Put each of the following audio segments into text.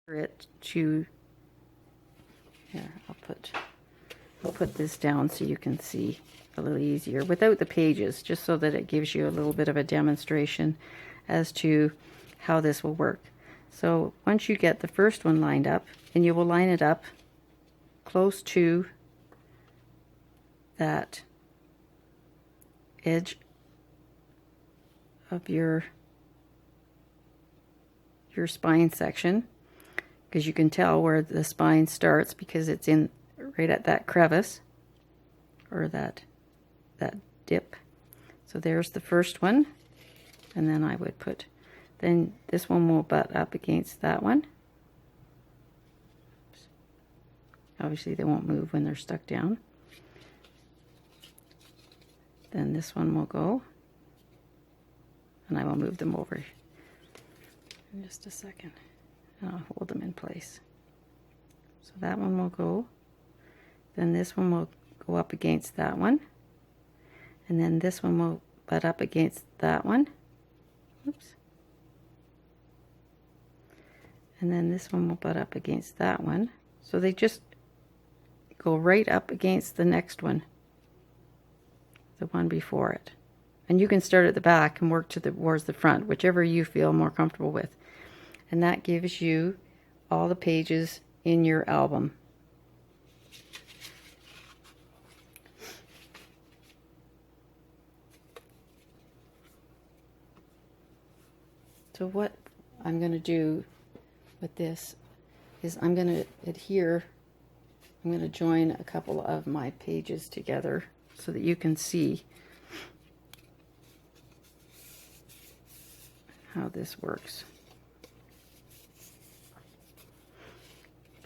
it to, here, I'll put this down so you can see a little easier without the pages, just so that it gives you a little bit of a demonstration as to how this will work. So once you get the first one lined up, and you will line it up close to that edge of your spine section, because you can tell where the spine starts because it's in right at that crevice or that dip. So there's the first one, and then I would put, then this one will butt up against that one. Oops. Obviously they won't move when they're stuck down. Then this one will go, and I will move them over in just a second, and I'll hold them in place. So that one will go, then this one will go up against that one, and then this one will butt up against that one. Oops. And then this one will butt up against that one. So they just go right up against the next one, the one before it. And you can start at the back and work towards the front, whichever you feel more comfortable with. And that gives you all the pages in your album. So what I'm going to do with this is I'm going to adhere, I'm going to join a couple of my pages together so that you can see how this works.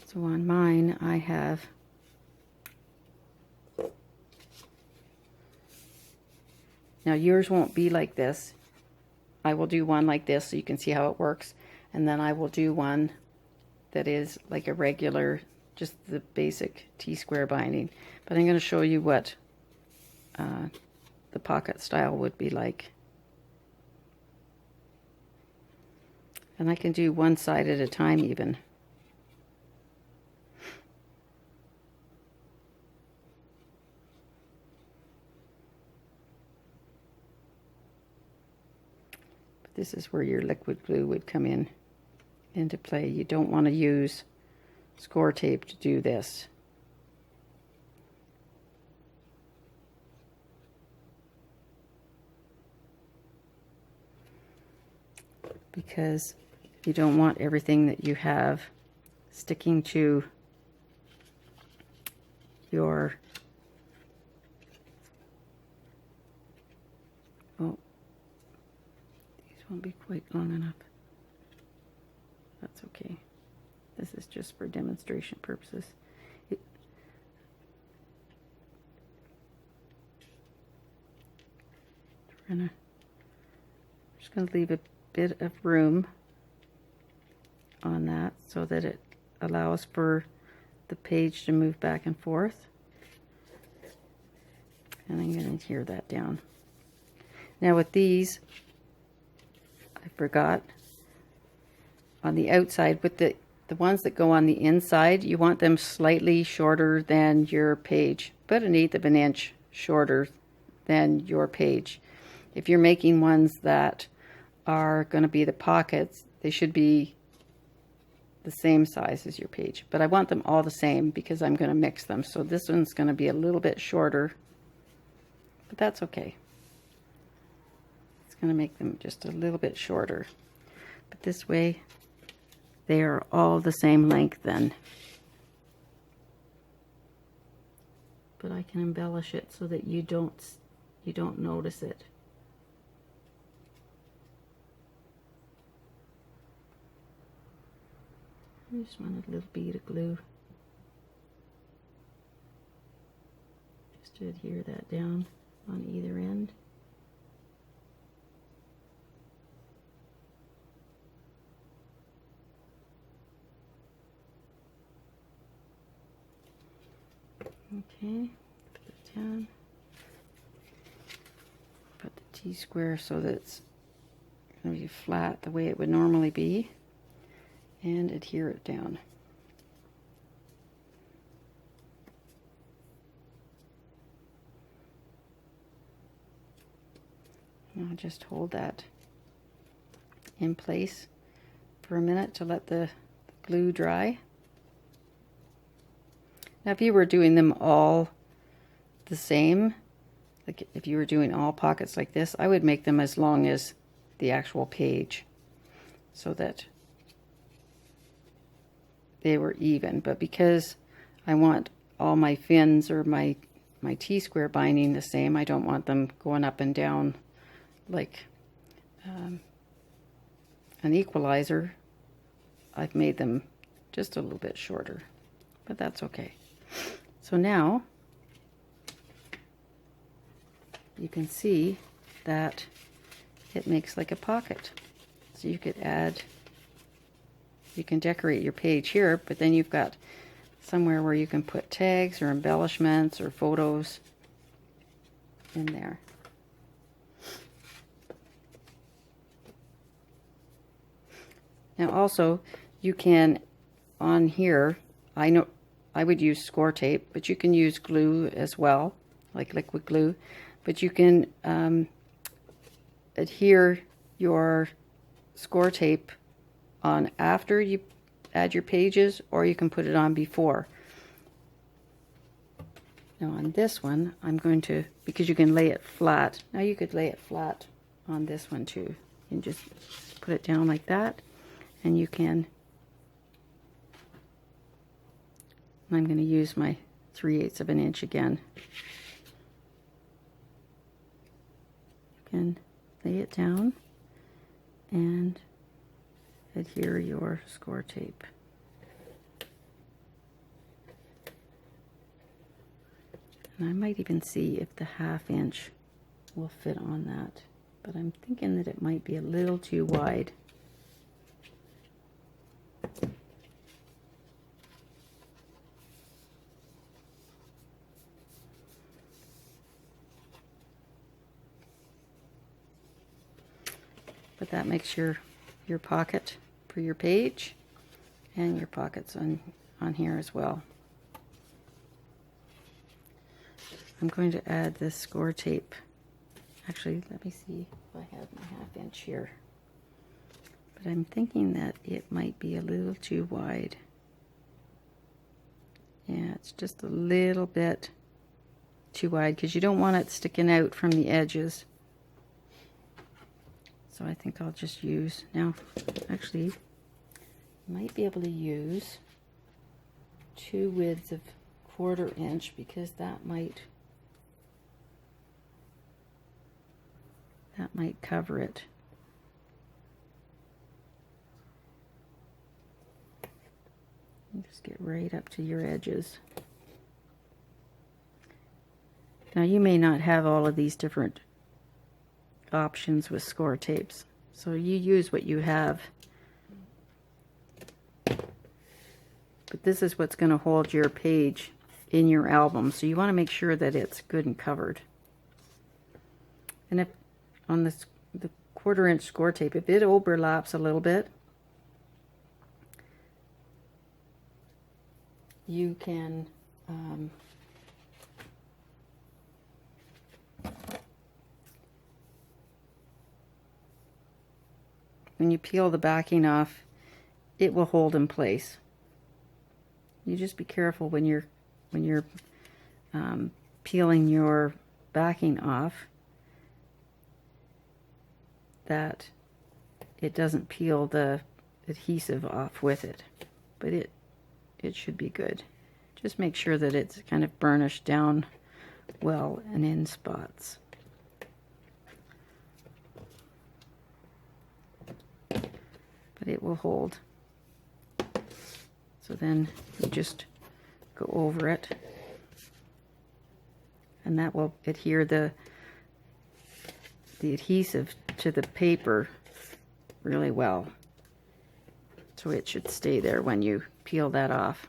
So on mine I have now yours won't be like this. I will do one like this so you can see how it works, and then I will do one that is like a regular, just the basic T-square binding. But I'm going to show you what the pocket style would be like. And I can do one side at a time even. This is where your liquid glue would come into play. You don't want to use score tape to do this. Because you don't want everything that you have sticking to your, oh, won't be quite long enough. That's okay. This is just for demonstration purposes. I'm just going to leave a bit of room on that so that it allows for the page to move back and forth. And I'm going to adhere that down. Now with these, I forgot, on the outside, with the ones that go on the inside, you want them slightly shorter than your page, about 1/8 of an inch shorter than your page. If you're making ones that are going to be the pockets, they should be the same size as your page. But I want them all the same because I'm going to mix them. So this one's going to be a little bit shorter, but that's okay. Going to make them just a little bit shorter, but this way they are all the same length then. But I can embellish it so that you don't notice it. I just want a little bead of glue just to adhere that down on either end. Okay, put it down. Put the T-square so that it's going to be flat the way it would normally be. and adhere it down. I'll just hold that in place for a minute to let the glue dry. Now if you were doing them all the same, like if you were doing all pockets like this, I would make them as long as the actual page so that they were even. But because I want all my fins or my T-square binding the same, I don't want them going up and down like an equalizer. I've made them just a little bit shorter, but that's okay. So now you can see that it makes like a pocket. So you could add, you can decorate your page here, but then you've got somewhere where you can put tags or embellishments or photos in there. Now also, you can, on here, I know I would use score tape, but you can use glue as well, like liquid glue. But you can adhere your score tape on after you add your pages, or you can put it on before. Now on this one, I'm going to, because you can lay it flat. Now you could lay it flat on this one too. You can just put it down like that. And you can, I'm going to use my 3/8 of an inch again. You can lay it down and adhere your score tape. And I might even see if the 1/2 inch will fit on that, but I'm thinking that it might be a little too wide. But that makes your pocket for your page, and your pockets on here as well. I'm going to add this score tape. Actually, let me see if I have my 1/2 inch here. But I'm thinking that it might be a little too wide. Yeah, it's just a little bit too wide because you don't want it sticking out from the edges. So I think I'll just use, now actually I might be able to use 2 widths of 1/4 inch, because that might cover it. And just get right up to your edges. Now you may not have all of these different options with score tapes, so you use what you have. But this is what's going to hold your page in your album, so you want to make sure that it's good and covered. And if on the 1/4 inch score tape, if it overlaps a little bit, you can when you peel the backing off, it will hold in place. You just be careful when you're peeling your backing off that it doesn't peel the adhesive off with it, but it should be good. Just make sure that it's kind of burnished down well and in spots. But it will hold. So then you just go over it, and that will adhere the adhesive to the paper really well. So it should stay there when you peel that off.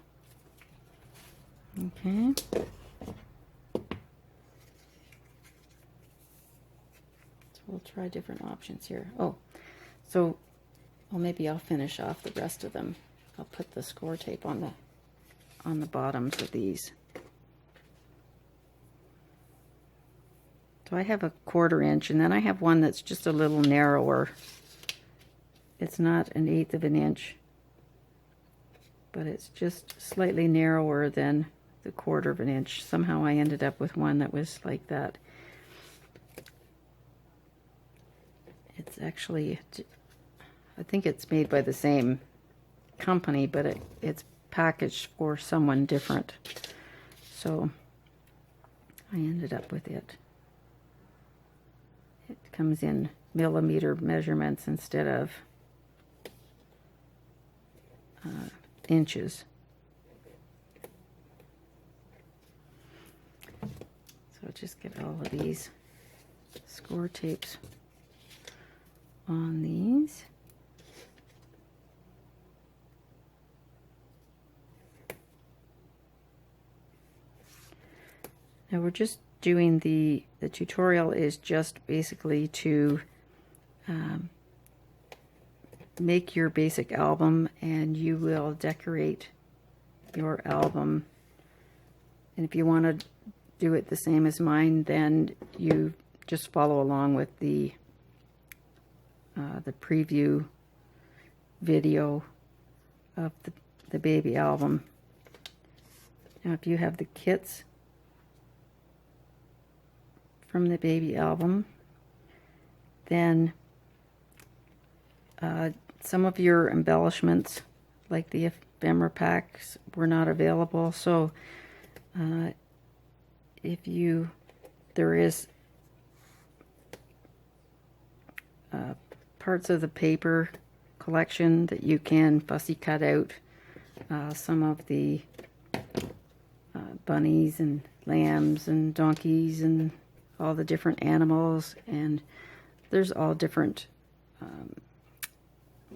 Okay. So we'll try different options here. Oh, so well, maybe I'll finish off the rest of them I'll put the score tape on the bottoms of these. So I have a 1/4 inch, and then I have one that's just a little narrower. It's not 1/8 of an inch, but it's just slightly narrower than the 1/4 of an inch. Somehow I ended up with one that was like that. It's actually, I think it's made by the same company, but it's packaged for someone different. So I ended up with it. It comes in millimeter measurements instead of inches. So just get all of these score tapes on these. Now we're just doing the tutorial is just basically to make your basic album, and you will decorate your album. And if you want to do it the same as mine, then you just follow along with the preview video of the baby album. Now if you have the kits from the baby album, then some of your embellishments, like the ephemera packs, were not available. So there is parts of the paper collection that you can fussy cut out. Some of the bunnies and lambs and donkeys and all the different animals, and there's all different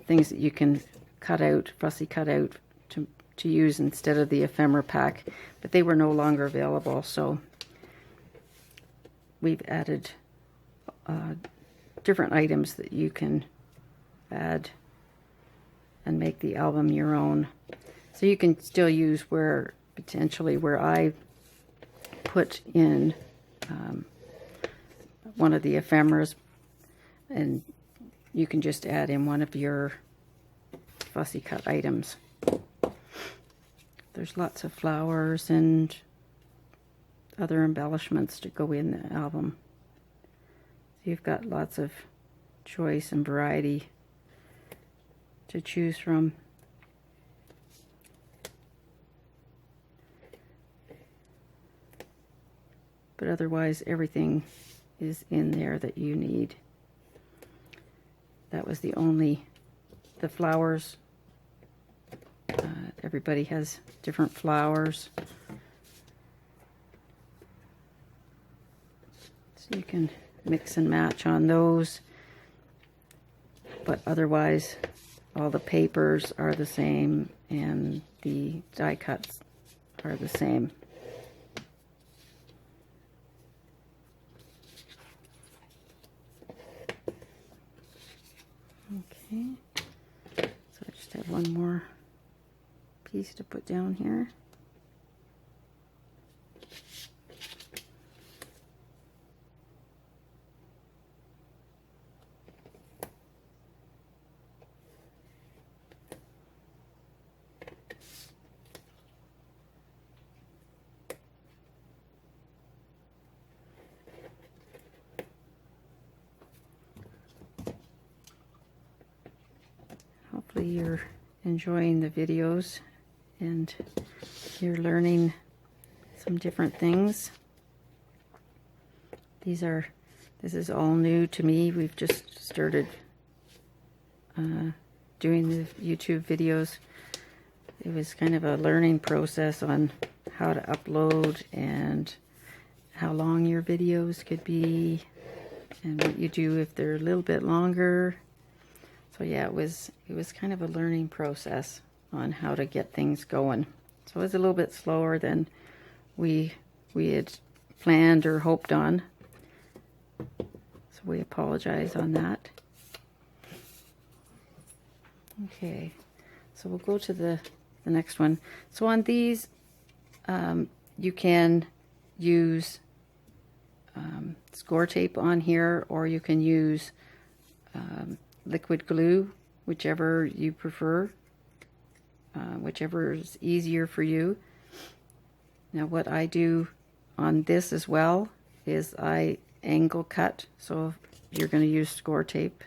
things that you can cut out, fussy cut out to use instead of the ephemera pack, but they were no longer available, so we've added different items that you can add and make the album your own. So you can still use potentially where I put in one of the ephemeras, and you can just add in one of your fussy cut items. There's lots of flowers and other embellishments to go in the album. So you've got lots of choice and variety to choose from. But otherwise, everything is in there that you need. That was the flowers. Everybody has different flowers. So you can mix and match on those. But otherwise, all the papers are the same and the die cuts are the same. Okay, so I just have one more piece to put down here. Hopefully you're enjoying the videos and you're learning some different things. This is all new to me. We've just started doing the YouTube videos. It was kind of a learning process on how to upload and how long your videos could be and what you do if they're a little bit longer. So yeah, it was kind of a learning process on how to get things going. So it was a little bit slower than we had planned or hoped on. So we apologize on that. Okay, So we'll go to the next one. So on these, you can use score tape on here, or you can use liquid glue, whichever you prefer, whichever is easier for you. Now what I do on this as well is I angle cut. So if you're going to use score tape,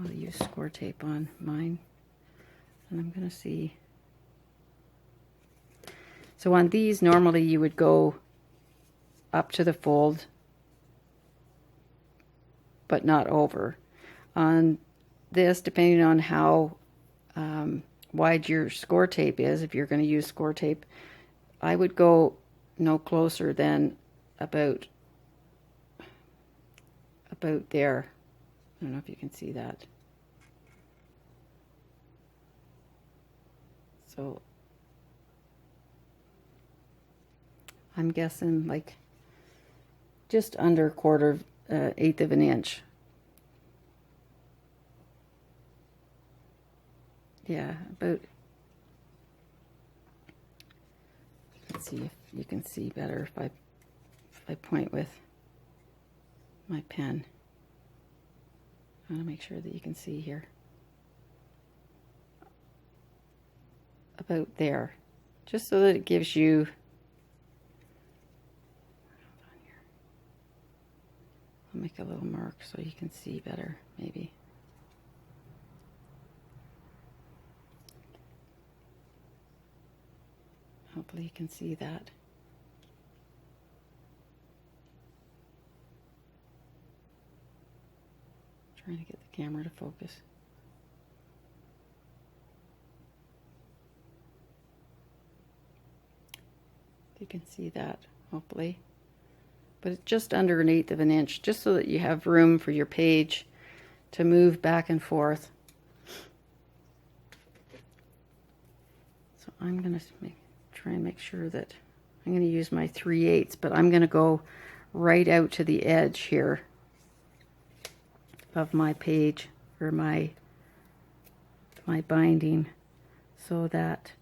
I'll use score tape on mine, and I'm going to see. So on these, normally you would go up to the fold, but not over. On this, depending on how wide your score tape is, if you're going to use score tape, I would go no closer than about there. I don't know if you can see that. So I'm guessing like just under a quarter, eighth of an inch. Yeah, about. Let's see if you can see better if I point with my pen. I want to make sure that you can see here. About there, just so that it gives you. I'll make a little mark so you can see better, maybe. Hopefully you can see that. Trying to get the camera to focus. You can see that, hopefully. But it's just under an eighth of an inch, just so that you have room for your page to move back and forth. So I'm going to try and make sure that I'm going to use my 3/8, but I'm going to go right out to the edge here of my page, or my binding, so that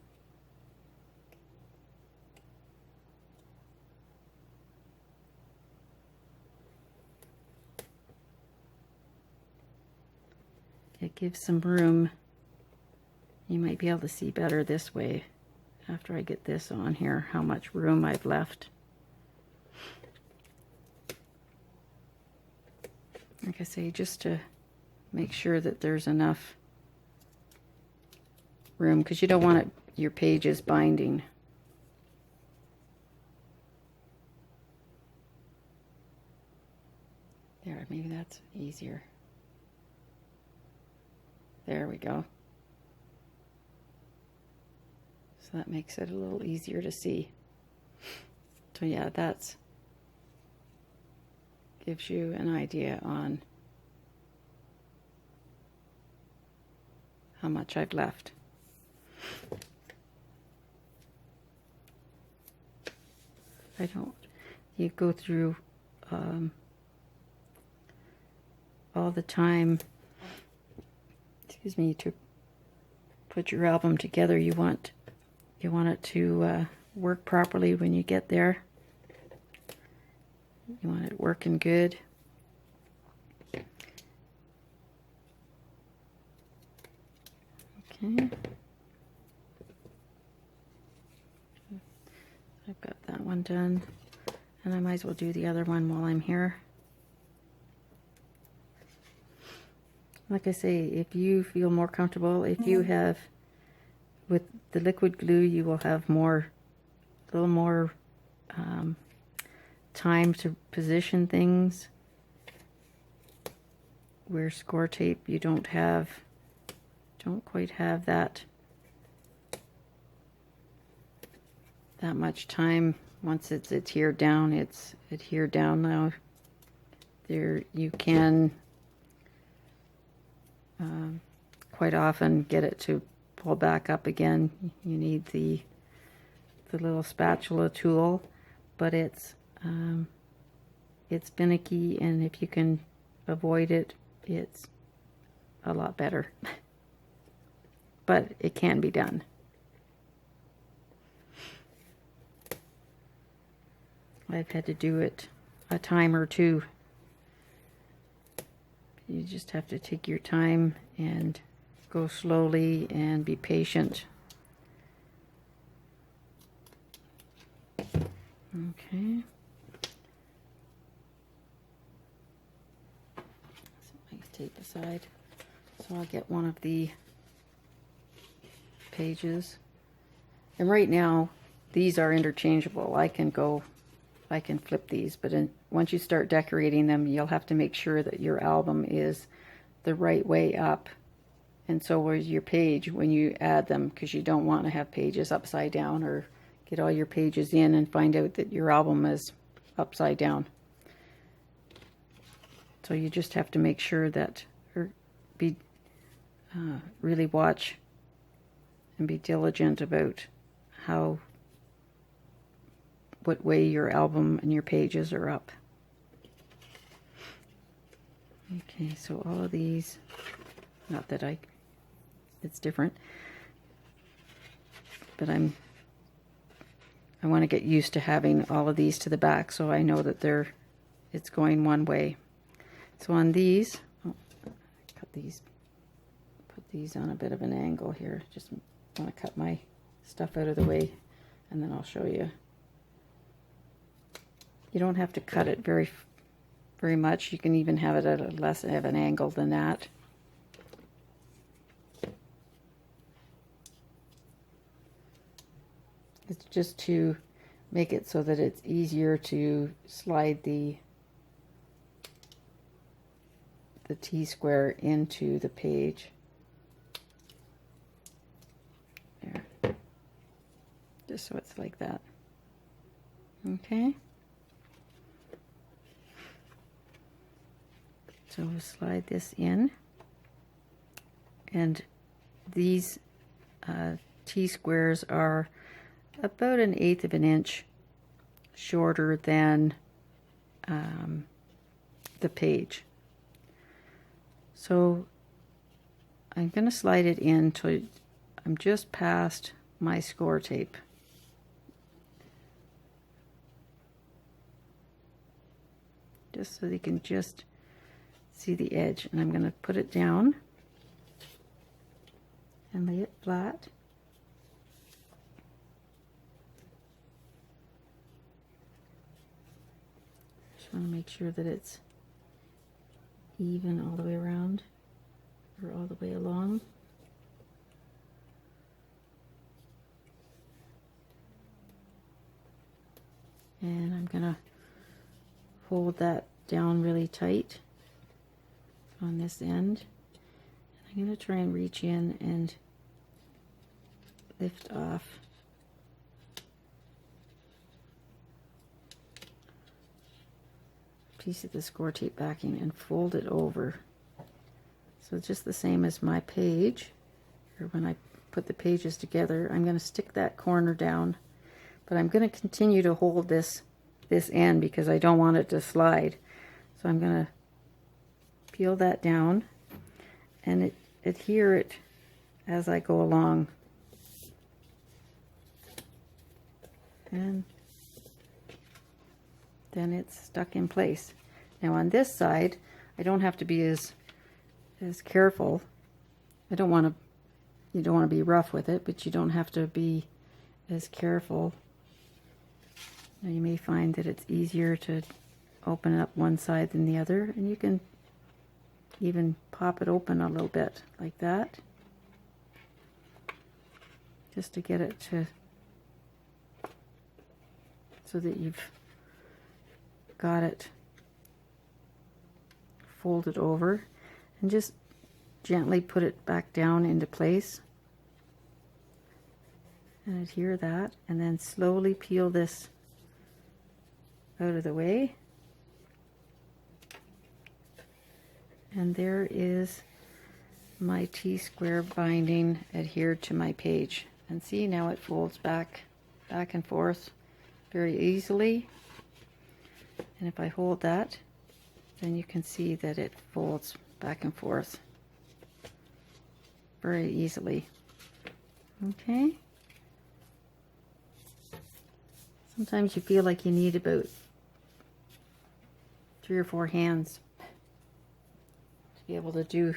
it gives some room. You might be able to see better this way after I get this on here, how much room I've left. Like I say, just to make sure that there's enough room, because you don't want your pages binding. There, maybe that's easier. There we go. So that makes it a little easier to see. So yeah, that's gives you an idea on how much I've left. I don't, you go through all the time, excuse me, to put your album together. You want it to work properly when you get there. You want it working good. Okay. I've got that one done, and I might as well do the other one while I'm here. Like I say, if you feel more comfortable, if you have, with the liquid glue, you will have a little more time to position things, where score tape you don't quite have that much time. Once it's adhered down, it's adhered down now. There you can quite often get it to pull back up again. You need the little spatula tool, but it's finicky, and if you can avoid it, it's a lot better. but it can be done. I've had to do it a time or two. You just have to take your time and go slowly and be patient. Okay. Set my tape aside. So I'll get one of the pages. And right now, these are interchangeable. I can flip these, but once you start decorating them, you'll have to make sure that your album is the right way up. And so where's your page when you add them, because you don't want to have pages upside down or get all your pages in and find out that your album is upside down. So you just have to make sure that, or really watch and be diligent about what way your album and your pages are up. Okay, so all of these, not that it's different, but I want to get used to having all of these to the back so I know that it's going one way. So on these, put these on a bit of an angle here. Just want to cut my stuff out of the way and then I'll show you. You don't have to cut it very much. You can even have it at a less of an angle than that. It's just to make it so that it's easier to slide the T-square into the page. There. Just so it's like that. Okay. So we'll slide this in. And these T-squares are about 1/8 of an inch shorter than the page. So I'm going to slide it in till I'm just past my score tape. Just so you can just see the edge. And I'm going to put it down and lay it flat. Just want to make sure that it's even all the way around or all the way along. And I'm going to hold that down really tight on this end. I'm going to try and reach in and lift off a piece of the score tape backing and fold it over. So just the same as my page, or when I put the pages together, I'm going to stick that corner down, but I'm going to continue to hold this end because I don't want it to slide. So I'm going to peel that down and adhere it as I go along. And then it's stuck in place. Now on this side, I don't have to be as careful. You don't want to be rough with it, but you don't have to be as careful. Now you may find that it's easier to open up one side than the other, and you can even pop it open a little bit like that, just to get it to so that you've got it folded over, and just gently put it back down into place and adhere that, and then slowly peel this out of the way. And there is my T-square binding adhered to my page. And see, now it folds back and forth very easily. And if I hold that, then you can see that it folds back and forth very easily. Okay. Sometimes you feel like you need about 3 or 4 hands to be able to do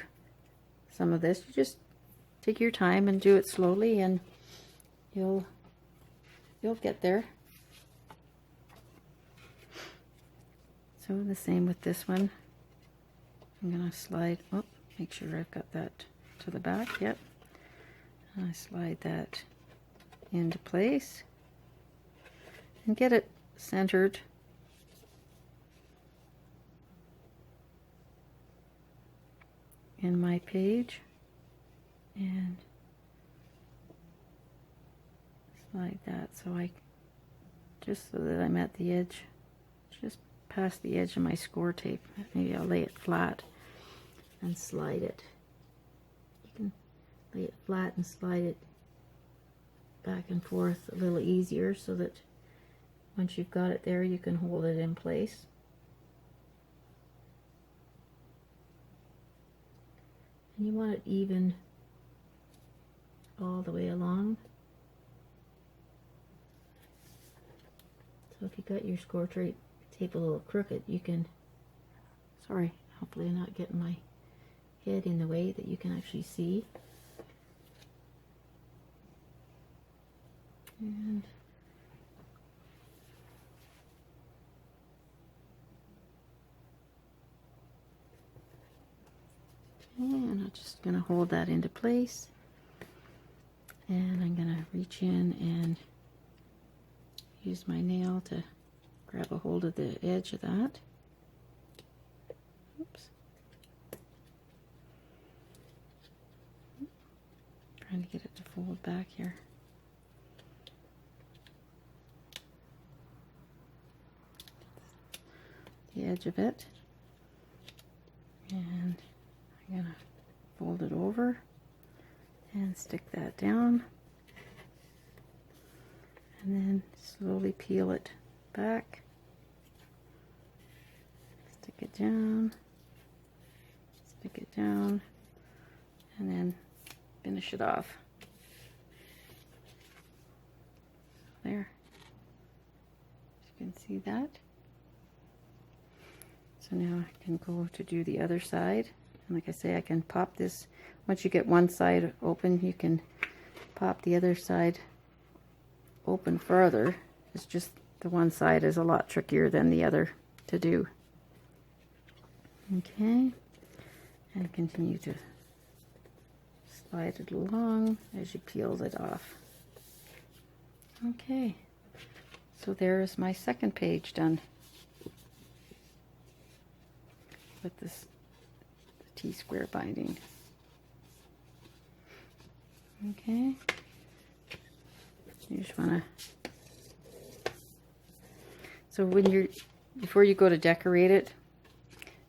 some of this. You just take your time and do it slowly, and you'll get there. So the same with this one. I'm going to slide, oh, make sure I've got that to the back, yep. And I slide that into place and get it centered. In my page, and slide that so so that I'm at the edge, just past the edge of my score tape. Maybe I'll lay it flat and slide it. You can lay it flat and slide it back and forth a little easier, so that once you've got it there, you can hold it in place. And you want it even all the way along. So if you got your score tape a little crooked, you can, sorry, hopefully I'm not getting my head in the way, that you can actually see. And I'm just going to hold that into place, and I'm going to reach in and use my nail to grab a hold of the edge of that. Oops. Trying to get it to fold back here. The edge of it, and I'm going to fold it over and stick that down, and then slowly peel it back, stick it down, and then finish it off. There, you can see that. So now I can go to do the other side. And like I say, I can pop this. Once you get one side open, you can pop the other side open further. It's just the one side is a lot trickier than the other to do. Okay, and continue to slide it along as you peel it off. Okay, so there's my second page done with this T-square binding. Okay, you just want to, so before you go to decorate it,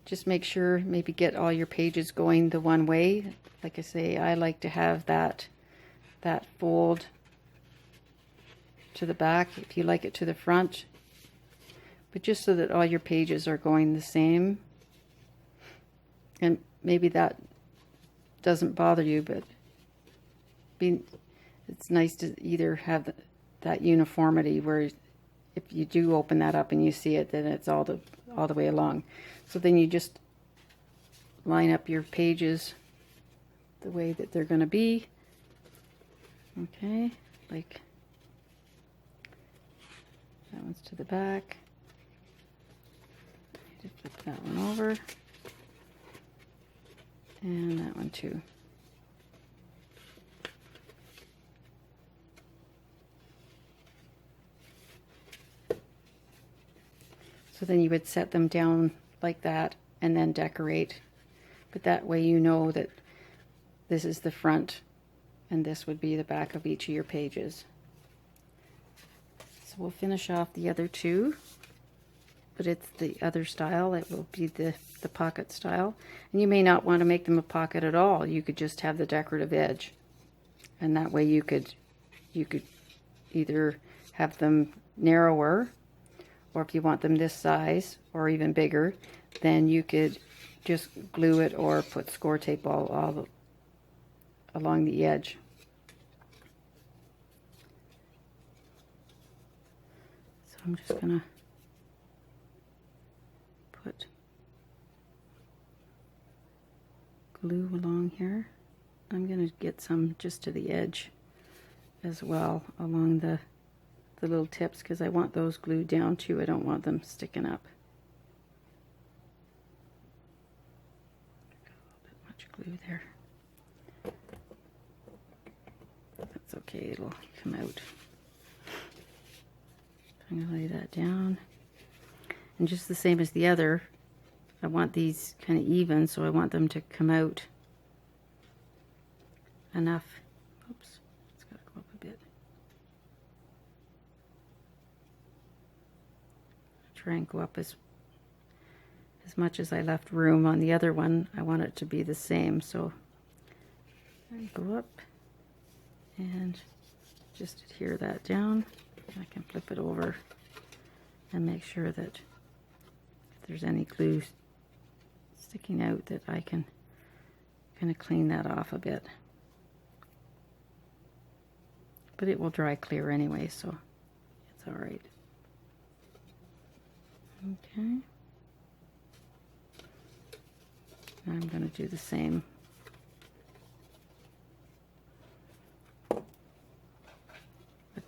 just make sure, maybe get all your pages going the one way. Like I say, I like to have that fold to the back, if you like it to the front, but just so that all your pages are going the same. And maybe that doesn't bother you, but it's nice to either have that uniformity where if you do open that up and you see it, then it's all the way along. So then you just line up your pages the way that they're going to be. Okay, like that one's to the back. Just flip that one over. And that one too. So then you would set them down like that and then decorate. But that way you know that this is the front and this would be the back of each of your pages. So we'll finish off the other two, but it's the other style. It will be the pocket style. And you may not want to make them a pocket at all. You could just have the decorative edge. And that way you could either have them narrower, or if you want them this size or even bigger, then you could just glue it or put score tape all along the edge. I'm just going to put glue along here. I'm going to get some just to the edge as well along the little tips, because I want those glued down too. I don't want them sticking up. Got a little bit much glue there. That's okay, it'll come out. I'm going to lay that down. And just the same as the other, I want these kind of even, so I want them to come out enough. Oops, it's got to go up a bit. Try and go up as much as I left room on the other one. I want it to be the same, so I go up and just adhere that down. I can flip it over and make sure that if there's any glue sticking out, that I can kind of clean that off a bit. But it will dry clear anyway, so it's all right. Okay. Now I'm going to do the same with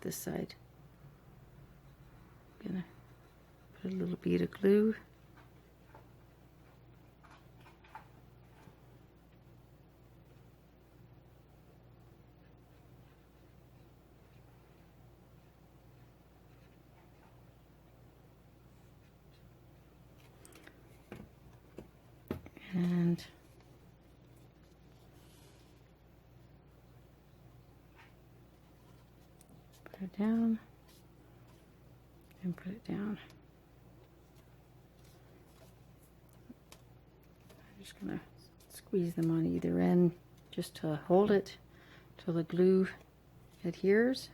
this side. I'm going to put a little bead of glue. And put it down and put it down. I'm just going to squeeze them on either end just to hold it till the glue adheres.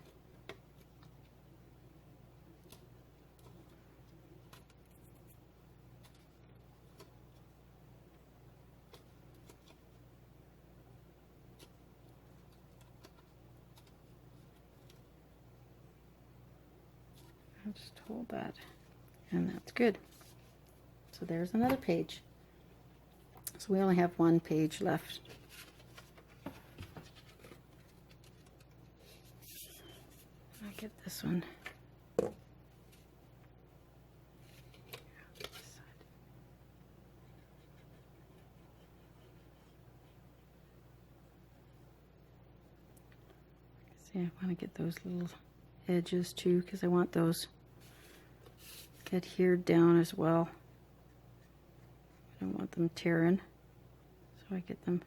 I'll just hold that, and that's good. So there's another page. So we only have one page left. I'll get this one. See, I want to get those little edges too, because I want those adhered down as well. I don't want them tearing, so I get them